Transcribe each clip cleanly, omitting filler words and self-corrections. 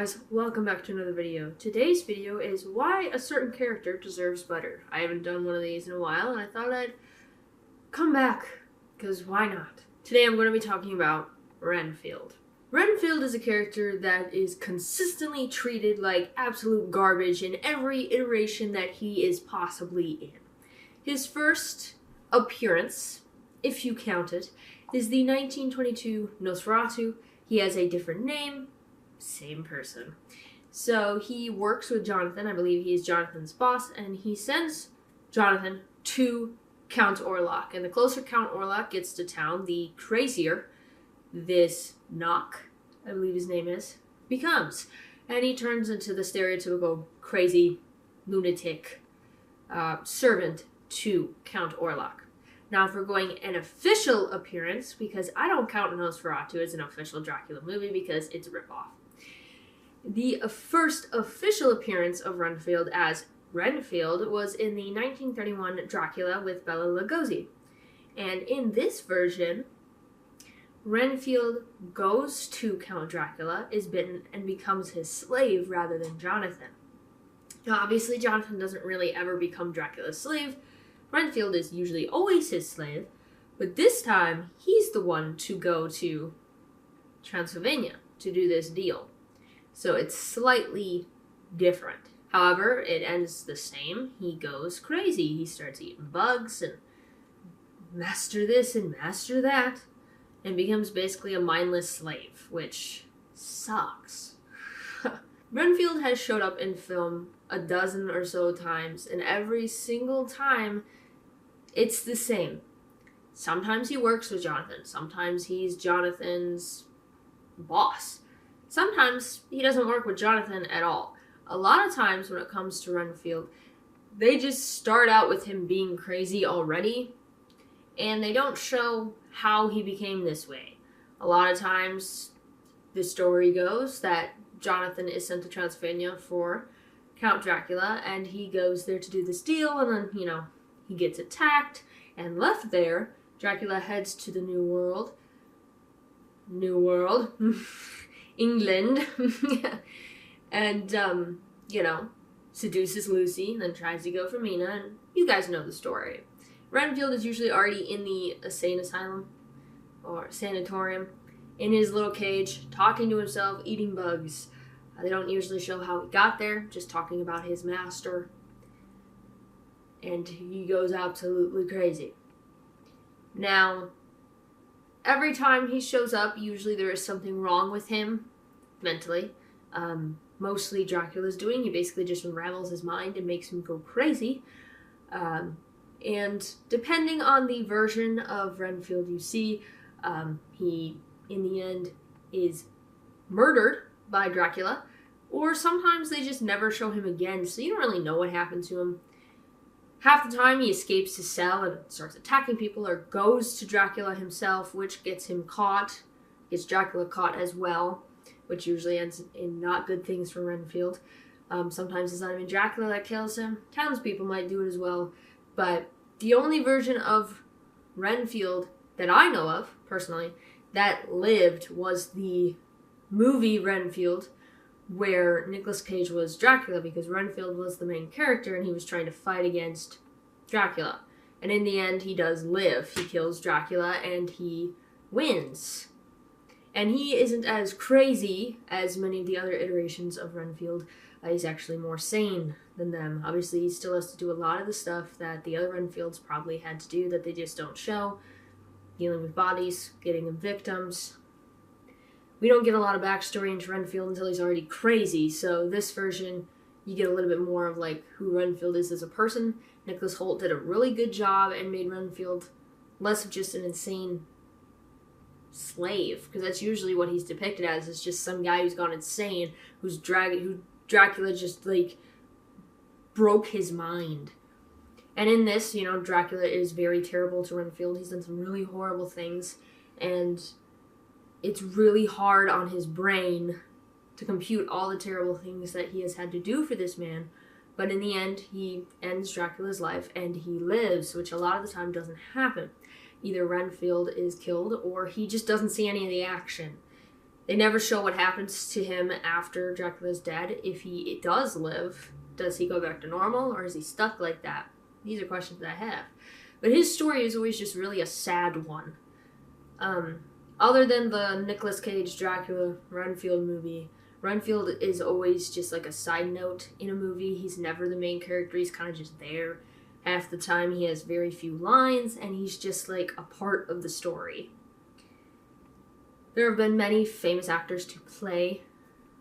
guys, welcome back to another video. Today's video is why a certain character deserves better. I haven't done one of these in a while and I thought I'd come back, because why not? Today I'm going to be talking about Renfield. Renfield is a character that is consistently treated like absolute garbage in every iteration that he is possibly in. His first appearance, if you count it, is the 1922 Nosferatu. He has a different name, same person. So he works with Jonathan, I believe he is Jonathan's boss, and he sends Jonathan to Count Orlok. And the closer Count Orlok gets to town, the crazier this Knock, I believe his name is, becomes. And he turns into the stereotypical crazy, lunatic servant to Count Orlok. Now, if we're going an official appearance, because I don't count Nosferatu as an official Dracula movie because it's a ripoff. The first official appearance of Renfield as Renfield was in the 1931 Dracula with Bela Lugosi. And in this version, Renfield goes to Count Dracula, is bitten, and becomes his slave rather than Jonathan. Now, obviously, Jonathan doesn't really ever become Dracula's slave. Renfield is usually always his slave, but this time, he's the one to go to Transylvania to do this deal. So it's slightly different. However, it ends the same. He goes crazy. He starts eating bugs and master this and master that, and becomes basically a mindless slave, which sucks. Renfield has showed up in film a dozen or so times, and every single time, it's the same. Sometimes he works with Jonathan. Sometimes he's Jonathan's boss. Sometimes he doesn't work with Jonathan at all. A lot of times when it comes to Renfield, they just start out with him being crazy already, and they don't show how he became this way. A lot of times, the story goes that Jonathan is sent to Transylvania for Count Dracula, and he goes there to do this deal, and then, he gets attacked and left there. Dracula heads to the New World. England. And, seduces Lucy, and then tries to go for Mina, and you guys know the story. Renfield is usually already in the insane asylum, or sanatorium, in his little cage, talking to himself, eating bugs. They don't usually show how he got there, just talking about his master. And he goes absolutely crazy. Now, every time he shows up, usually there is something wrong with him, mentally. Mostly Dracula's doing. He basically just unravels his mind and makes him go crazy. And depending on the version of Renfield you see, he, in the end, is murdered by Dracula. Or sometimes they just never show him again, so you don't really know what happened to him. Half the time he escapes his cell and starts attacking people, or goes to Dracula himself, which gets him caught. Gets Dracula caught as well, which usually ends in not good things for Renfield. Sometimes it's not even Dracula that kills him. Townspeople might do it as well. But the only version of Renfield that I know of, personally, that lived was the movie Renfield, where Nicolas Cage was Dracula, because Renfield was the main character and he was trying to fight against Dracula. And in the end, he does live. He kills Dracula and he wins. And he isn't as crazy as many of the other iterations of Renfield. He's actually more sane than them. Obviously, he still has to do a lot of the stuff that the other Renfields probably had to do that they just don't show. Dealing with bodies, getting them victims. We don't get a lot of backstory into Renfield until he's already crazy, so this version, you get a little bit more of who Renfield is as a person. Nicholas Hoult did a really good job and made Renfield less of just an insane slave, because that's usually what he's depicted as, is just some guy who's gone insane, who Dracula just, broke his mind. And in this, Dracula is very terrible to Renfield. He's done some really horrible things, and it's really hard on his brain to compute all the terrible things that he has had to do for this man. But in the end, he ends Dracula's life, and he lives, which a lot of the time doesn't happen. Either Renfield is killed, or he just doesn't see any of the action. They never show what happens to him after Dracula's dead. If he does live, does he go back to normal, or is he stuck like that? These are questions that I have. But his story is always just really a sad one. Other than the Nicolas Cage Dracula Renfield movie, Renfield is always just like a side note in a movie. He's never the main character. He's kind of just there. Half the time he has very few lines, and he's just like a part of the story. There have been many famous actors to play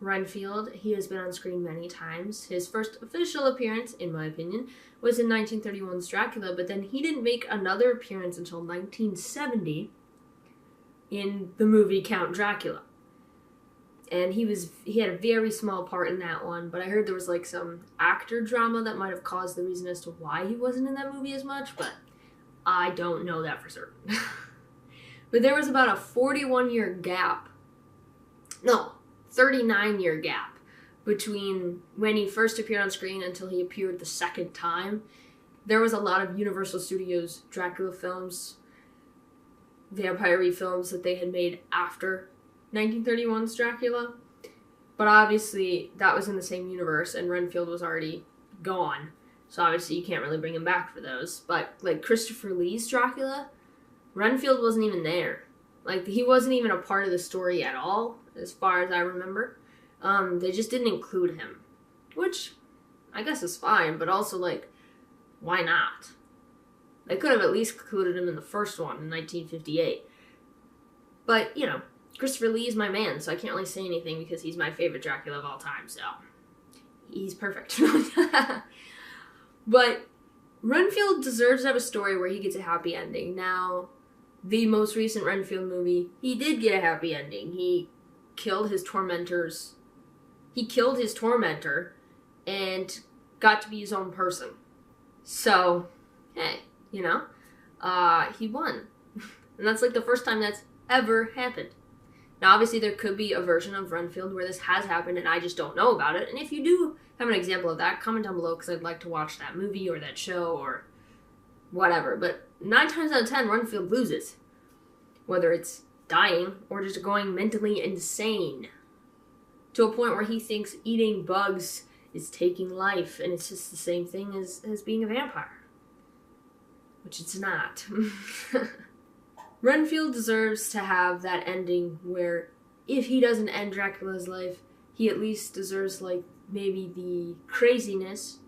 Renfield. He has been on screen many times. His first official appearance, in my opinion, was in 1931's Dracula, but then he didn't make another appearance until 1970 in the movie Count Dracula. And he had a very small part in that one, but I heard there was like some actor drama that might have caused the reason as to why he wasn't in that movie as much, but I don't know that for certain. But there was about a 41-year gap. No, 39-year gap between when he first appeared on screen until he appeared the second time. There was a lot of Universal Studios Dracula films, vampire-y films that they had made after 1931's Dracula. But obviously, that was in the same universe, and Renfield was already gone. So obviously, you can't really bring him back for those. But, like, Christopher Lee's Dracula, Renfield wasn't even there. Like, he wasn't even a part of the story at all, as far as I remember. They just didn't include him. Which, I guess is fine, but also, like, why not? They could have at least included him in the first one in 1958. But, you know, Christopher Lee is my man, so I can't really say anything because he's my favorite Dracula of all time, so he's perfect. But Renfield deserves to have a story where he gets a happy ending. Now, the most recent Renfield movie, he did get a happy ending. He killed his tormentors. He killed his tormentor and got to be his own person. So, hey, you know, he won. And that's like the first time that's ever happened. Now, obviously, there could be a version of Renfield where this has happened and I just don't know about it. And if you do have an example of that, comment down below because I'd like to watch that movie or that show or whatever. But 9 times out of 10, Renfield loses. Whether it's dying or just going mentally insane to a point where he thinks eating bugs is taking life and it's just the same thing as being a vampire. Which it's not. Renfield deserves to have that ending where if he doesn't end Dracula's life, he at least deserves, like, maybe the craziness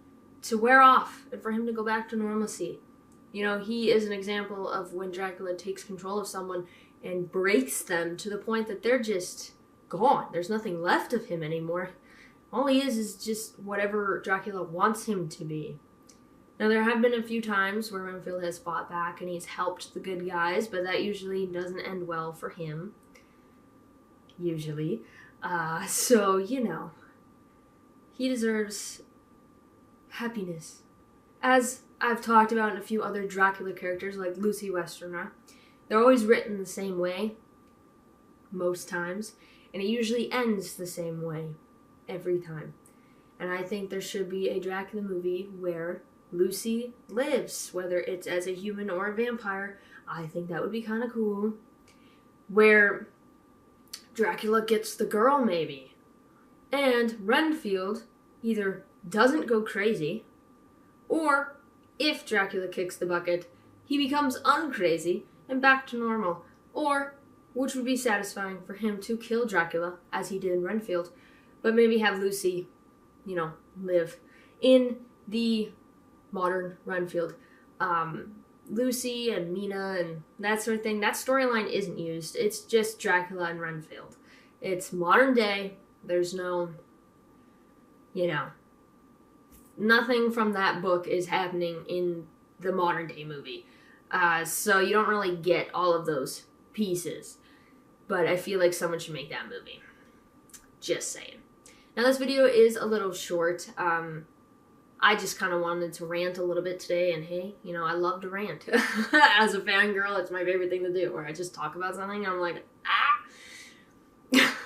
to wear off and for him to go back to normalcy. You know, he is an example of when Dracula takes control of someone and breaks them to the point that they're just gone. There's nothing left of him anymore. All he is just whatever Dracula wants him to be. Now, there have been a few times where Renfield has fought back and he's helped the good guys, but that usually doesn't end well for him. Usually. So, you know, he deserves happiness. As I've talked about in a few other Dracula characters, like Lucy Westenra, they're always written the same way, most times, and it usually ends the same way, every time. And I think there should be a Dracula movie where Lucy lives, whether it's as a human or a vampire. I think that would be kind of cool. Where Dracula gets the girl, maybe. And Renfield either doesn't go crazy, or if Dracula kicks the bucket, he becomes uncrazy and back to normal. Or, which would be satisfying for him to kill Dracula, as he did in Renfield, but maybe have Lucy, you know, live in the modern Renfield. Lucy and Mina and that sort of thing, that storyline isn't used. It's just Dracula and Renfield. It's modern day. There's no, you know, nothing from that book is happening in the modern day movie. So you don't really get all of those pieces. But I feel like someone should make that movie. Just saying. Now, this video is a little short. I just kind of wanted to rant a little bit today, and hey, you know, I love to rant. As a fangirl, it's my favorite thing to do, where I just talk about something, and I'm like, ah!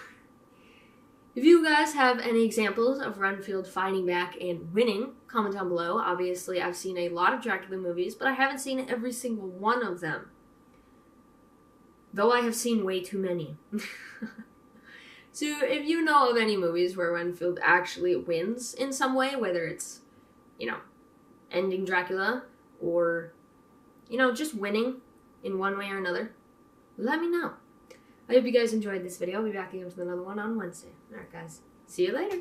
If you guys have any examples of Renfield fighting back and winning, comment down below. Obviously, I've seen a lot of Dracula movies, but I haven't seen every single one of them. Though I have seen way too many. So if you know of any movies where Renfield actually wins in some way, whether it's, you know, ending Dracula or, you know, just winning in one way or another, let me know. I hope you guys enjoyed this video. I'll be back again with another one on Wednesday. Alright guys, see you later.